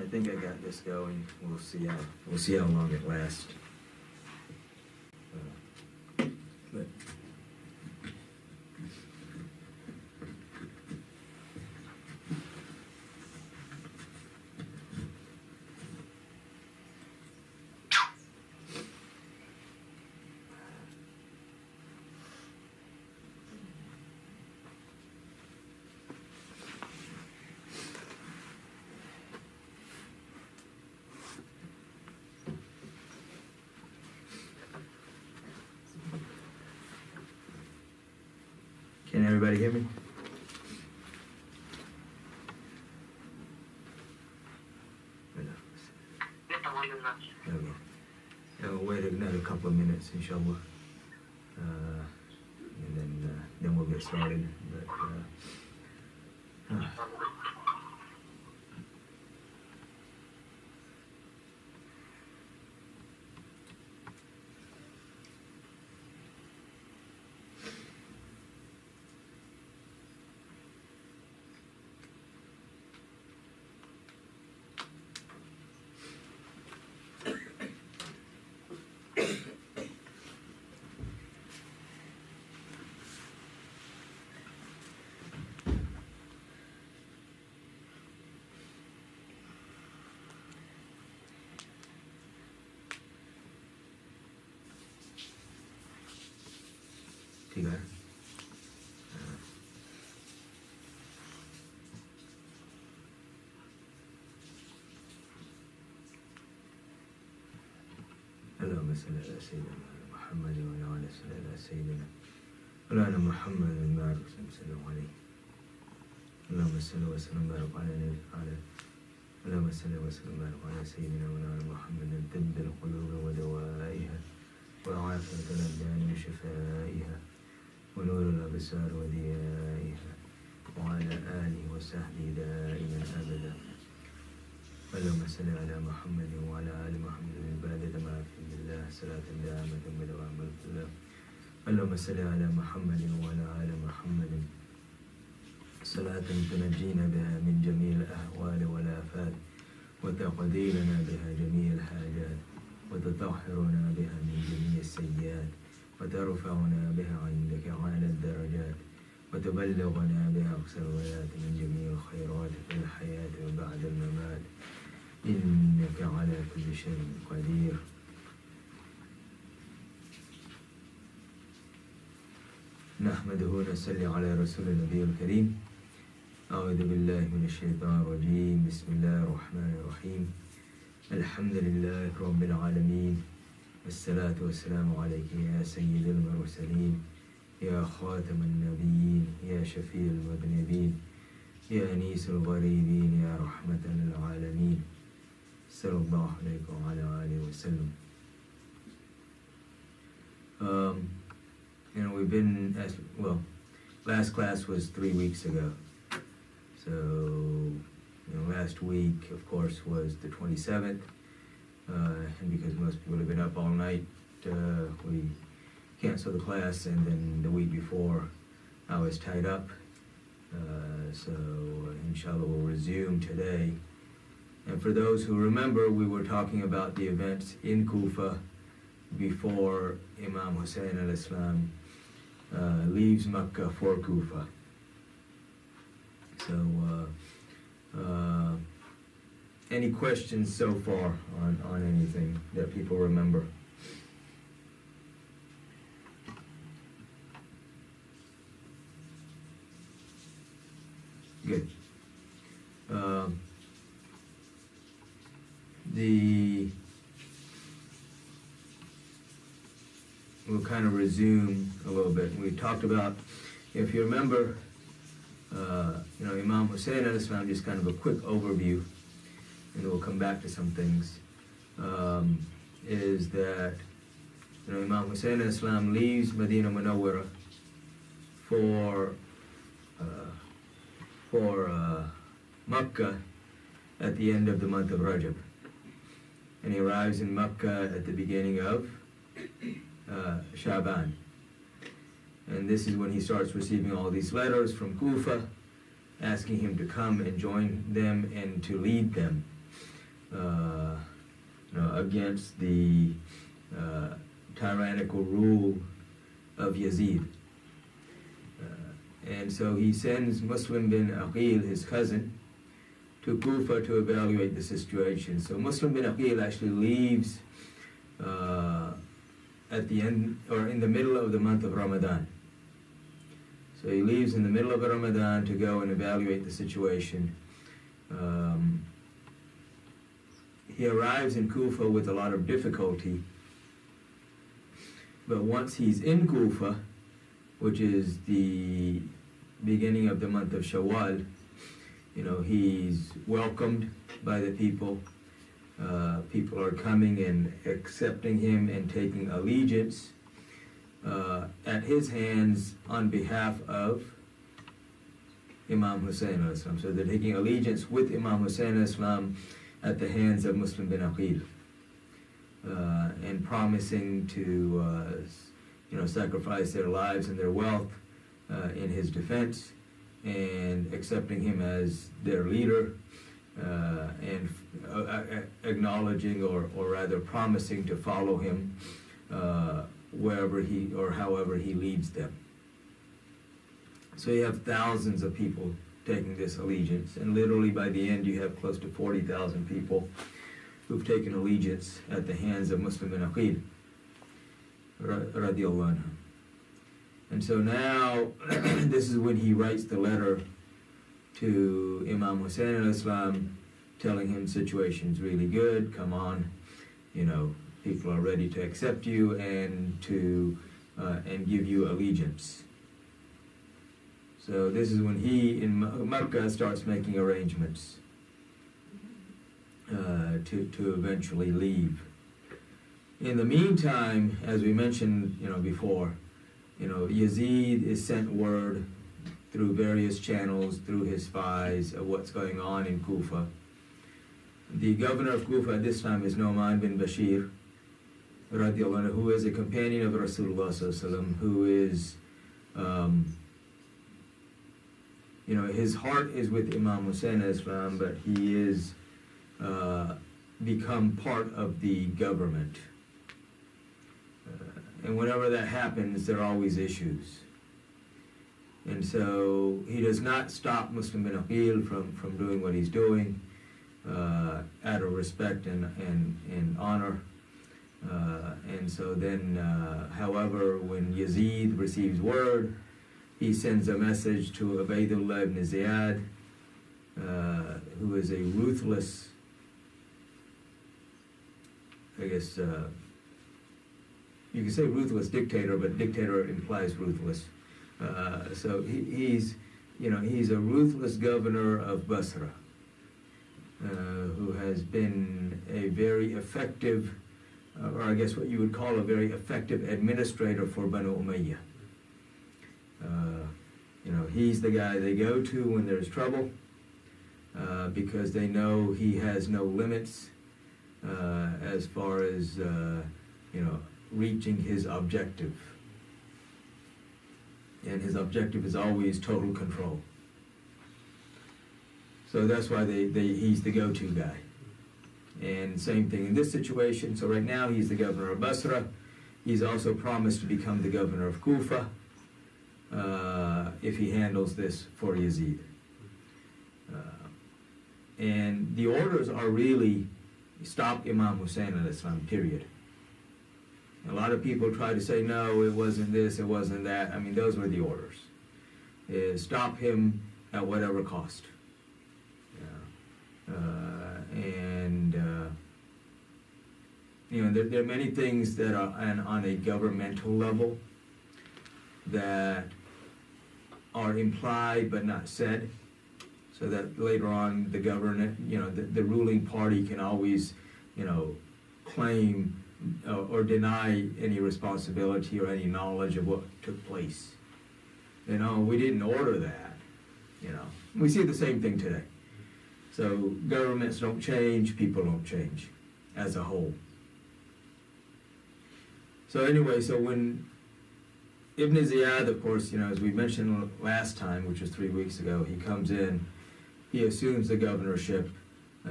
think I got this going. We'll see how long it lasts. But can everybody hear me? Okay. We'll wait another couple of minutes, inshallah, and then we'll get started. But, you got it? اللهم صل على سيدنا محمد وعلى آله صل على سيدنا مولانا محمد المبارك وسلم عليه. اللهم صل وسلم وبارك على اللهم صل وسلم وبارك على سيدنا مولانا محمد طب القلوب ودوائها وعافية الأبدان وشفائها ونور الأبصار وضيائها وعلى آله وصحبه دائما أبدا. اللهم صل على محمد وعلى آل محمد العبادة ما في الله صلاة دائمة بدوام الله. اللهم صل على محمد وعلى آل محمد صلاة تنجينا بها من جميع الأهوال والآفات وتقضي لنا بها جميع الحاجات وتطهرنا بها من جميع السيئات وترفعنا بها عندك أعلى الدرجات وتبلغنا بها أقصى الغايات من جميع الخيرات في الحياة وبعد الممات إنك على كل شيء قدير. نحمده ونصلي على رسول النبي الكريم. أعوذ بالله من الشيطان الرجيم. بسم الله الرحمن الرحيم. الحمد لله رب العالمين والصلاة والسلام عليك يا سيد المرسلين يا خاتم النبيين يا شفيع المذنبين يا أنيس الغريبين يا رحمة للعالمين صلى الله عليه وعلى آله وسلم. We've been, last class was 3 weeks ago. So, last week, of course, was the 27th. And because most people have been up all night, we canceled the class. And then the week before, I was tied up. So, inshallah, we'll resume today. And for those who remember, we were talking about the events in Kufa before Imam Husain al-Islam leaves Mecca for Kufa. So, any questions so far on anything that people remember? Good. We'll kind of resume a little bit. We talked about, if you remember, Imam Husain al-Islam, just kind of a quick overview, and we'll come back to some things, is that Imam Husain al-Islam leaves Medina Munawwara for Makkah at the end of the month of Rajab. And he arrives in Makkah at the beginning of Shaban. And this is when he starts receiving all these letters from Kufa, asking him to come and join them and to lead them. against the tyrannical rule of Yazid. And so he sends Muslim bin Aqil, his cousin, to Kufa to evaluate the situation. So Muslim bin Aqil actually leaves at the end, or in the middle of the month of Ramadan. So he leaves in the middle of Ramadan to go and evaluate the situation. He arrives in Kufa with a lot of difficulty, but once he's in Kufa, which is the beginning of the month of Shawwal, he's welcomed by the people. People are coming and accepting him and taking allegiance at his hands on behalf of Imam Husain. So they're taking allegiance with Imam Husain at the hands of Muslim bin Aqil, and promising to sacrifice their lives and their wealth in his defense, and accepting him as their leader, and acknowledging or rather promising to follow him wherever he or however he leads them. So you have thousands of people taking this allegiance, and literally by the end you have close to 40,000 people who've taken allegiance at the hands of Muslim bin Aqil radiallahu anhu. And so now this is when he writes the letter to Imam Husain al-Islam, telling him situation's really good, come on, people are ready to accept you and to and give you allegiance. So this is when he in Makkah starts making arrangements to eventually leave. In the meantime, as we mentioned before, Yazid is sent word through various channels, through his spies, of what's going on in Kufa. The governor of Kufa at this time is Nu'man bin Bashir, radiallahu anhu, who is a companion of Rasulullah sallallahu alaihi wasallam, who is, his heart is with Imam Husain al-Islam, but he is become part of the government. And whenever that happens, there are always issues. And so he does not stop Muslim bin Aqil from doing what he's doing, out of respect and honor. And so then, however, when Yazid receives word, he sends a message to Ubaydullah ibn Ziyad, who is a ruthless, you can say ruthless dictator, but dictator implies ruthless. So he's a ruthless governor of Basra, who has been a very effective, or I guess what you would call a very effective administrator for Banu Umayyah. He's the guy they go to when there's trouble, because they know he has no limits as far as reaching his objective. And his objective is always total control. So that's why he's the go-to guy. And same thing in this situation. So right now he's the governor of Basra. He's also promised to become the governor of Kufa if he handles this for Yazid. And the orders are really stop Imam Husain al-Islam, period. A lot of people try to say, no, it wasn't this, it wasn't that. I mean, those were the orders. Stop him at whatever cost. There are many things that are on a governmental level that are implied but not said, so that later on the government, the ruling party can always, claim or deny any responsibility or any knowledge of what took place. We didn't order that. We see the same thing today. So governments don't change, people don't change as a whole. So anyway, so when Ibn Ziyad, of course, as we mentioned last time, which was 3 weeks ago, he comes in, he assumes the governorship,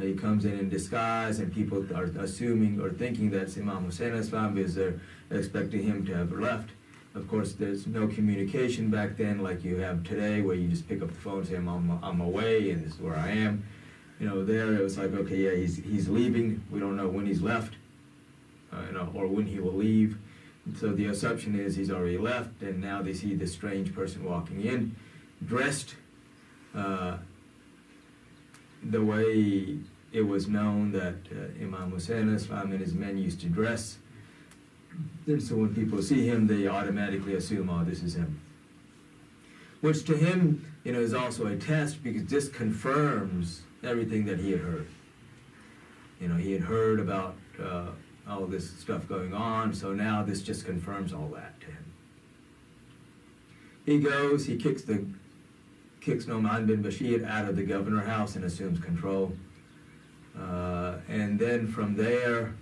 He comes in disguise, and people are assuming or thinking that's Imam Husain Islam because they're expecting him to have left. Of course, there's no communication back then like you have today, where you just pick up the phone and say, I'm away, and this is where I am. There it was like, okay, yeah, he's leaving. We don't know when he's left, or when he will leave. And so the assumption is he's already left, and now they see this strange person walking in, dressed the way it was known that Imam Husain Islam and his men used to dress. And so when people see him, they automatically assume, oh, this is him. Which to him, is also a test, because this confirms everything that he had heard. He had heard about all this stuff going on, so now this just confirms all that to him. He goes, he kicks Nu'man bin Bashir out of the governor house and assumes control. And then from there,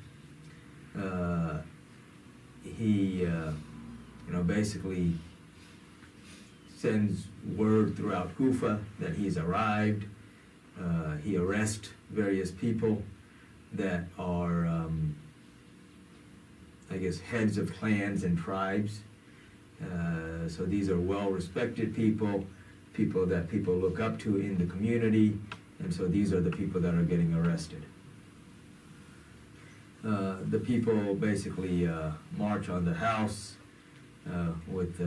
he basically sends word throughout Kufa that he's arrived. He arrests various people that are, heads of clans and tribes. So these are well-respected people that people look up to in the community, and so these are the people that are getting arrested. The people basically march on the house with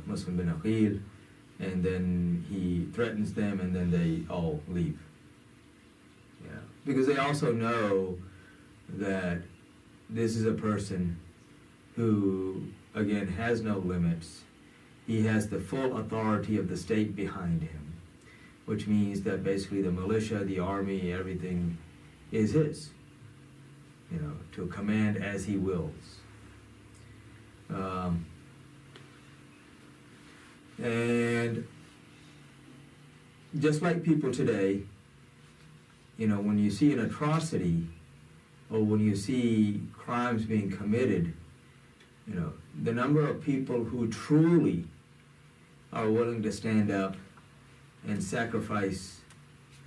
Muslim bin Aqil, and then he threatens them, and then they all leave. Because they also know that this is a person who, again, has no limits. He has the full authority of the state behind him, which means that basically the militia, the army, everything is his, to command as he wills. And just like people today, when you see an atrocity or when you see crimes being committed, the number of people who truly are willing to stand up and sacrifice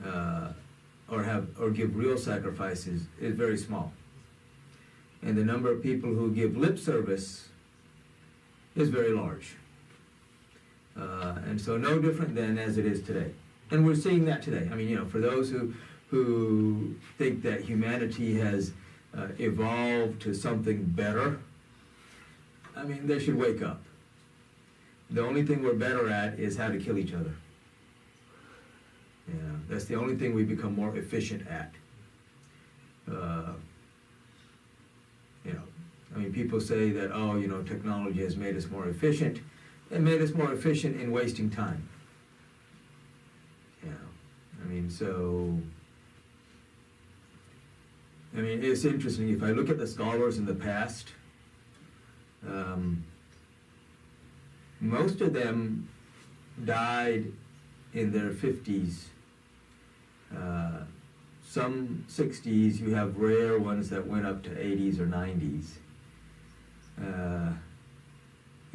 or give real sacrifices is very small. And the number of people who give lip service is very large. And so no different than as it is today. And we're seeing that today. For those who think that humanity has evolved to something better, they should wake up. The only thing we're better at is how to kill each other. That's the only thing we become more efficient at. People say that, technology has made us more efficient. It made us more efficient in wasting time. It's interesting. If I look at the scholars in the past, most of them died in their 50s, some 60s. You have rare ones that went up to 80s or 90s.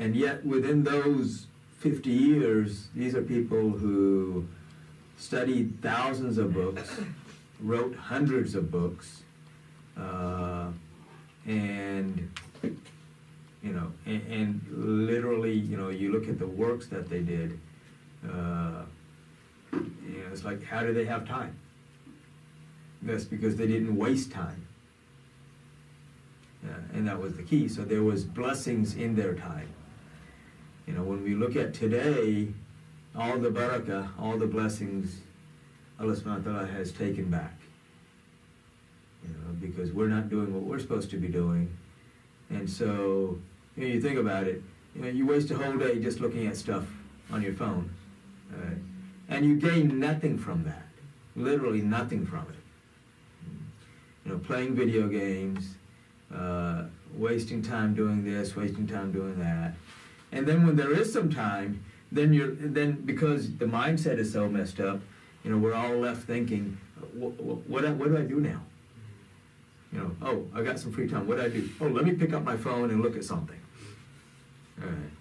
And yet within those 50 years, these are people who studied thousands of books, wrote hundreds of books, and literally, you look at the works that they did, it's like, how do they have time? That's because they didn't waste time. And that was the key. So there was blessings in their time. When we look at today, all the barakah, all the blessings, Allah subhanahu wa ta'ala has taken back. Because we're not doing what we're supposed to be doing. And so, you think about it, you waste a whole day just looking at stuff on your phone. And you gain nothing from that. Literally nothing from it. Playing video games, wasting time doing this, wasting time doing that. And then when there is some time, then because the mindset is so messed up, we're all left thinking, what do I do now? Oh, I got some free time. What do I do? Oh, let me pick up my phone and look at something. All right.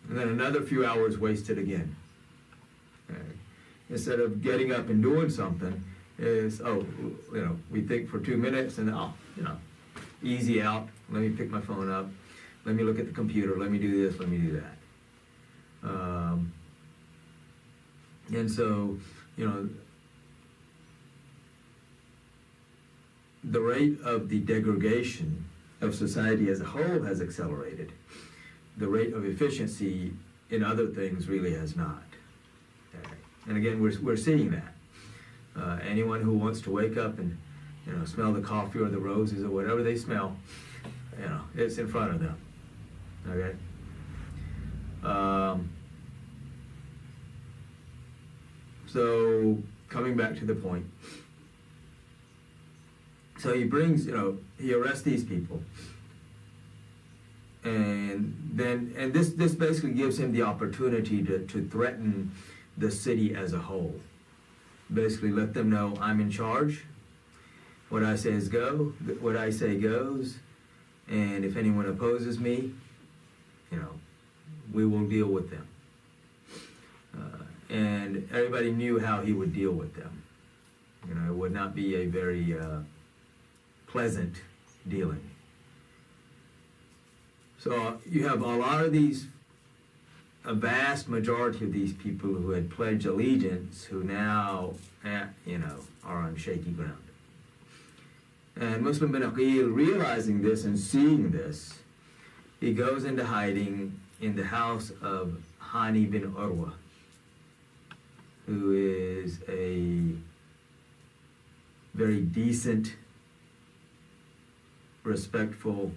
And then another few hours wasted again. All right. Instead of getting up and doing something, is, we think for 2 minutes and, easy out. Let me pick my phone up. Let me look at the computer. Let me do this. Let me do that. And so, the rate of the degradation of society as a whole has accelerated. The rate of efficiency in other things really has not. Okay. And again, we're seeing that. Anyone who wants to wake up and smell the coffee or the roses or whatever they smell, it's in front of them. Okay. So coming back to the point. So he brings, he arrests these people. And this basically gives him the opportunity to threaten the city as a whole. Basically let them know I'm in charge. What I say is go, what I say goes, and if anyone opposes me, we will deal with them. And everybody knew how he would deal with them. It would not be a very pleasant dealing. So you have a lot of these, a vast majority of these people who had pledged allegiance who now, are on shaky ground. And Muslim bin Aqil, realizing this and seeing this, he goes into hiding in the house of Hani bin Urwa, who is a very decent, respectful,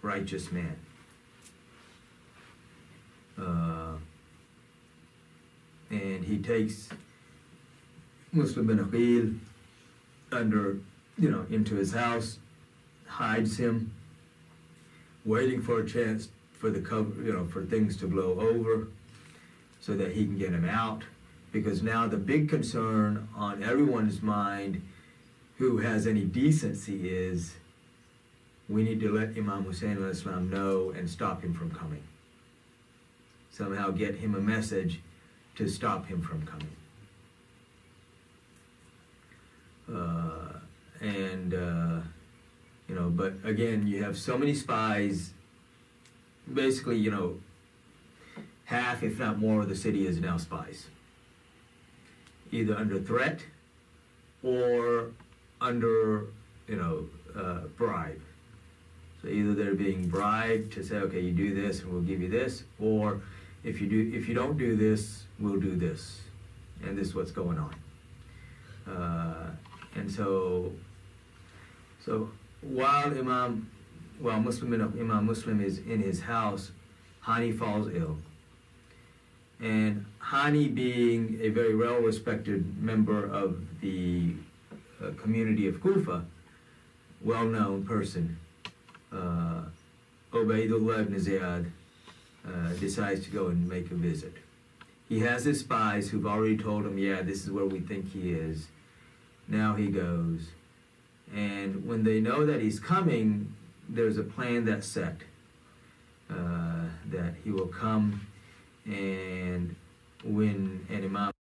righteous man. And he takes Muslim bin Aqil into his house, hides him, waiting for a chance for the cover, for things to blow over, so that he can get him out. Because now the big concern on everyone's mind who has any decency is, we need to let Imam Husain al-Islam know and stop him from coming. Somehow get him a message to stop him from coming. But again, you have so many spies, basically, half, if not more, of the city is now spies. Either under threat or under, bribe. So either they're being bribed to say, okay, you do this and we'll give you this, or if you don't do this, we'll do this. And this is what's going on. And so while Imam Muslim is in his house, Hani falls ill. And Hani, being a very well-respected member of the community of Kufa, well-known person, Ubaydullah ibn Ziyad decides to go and make a visit. He has his spies who've already told him, yeah, this is where we think he is. Now he goes. And when they know that he's coming, there's a plan that's set, that he will come, and when an Imam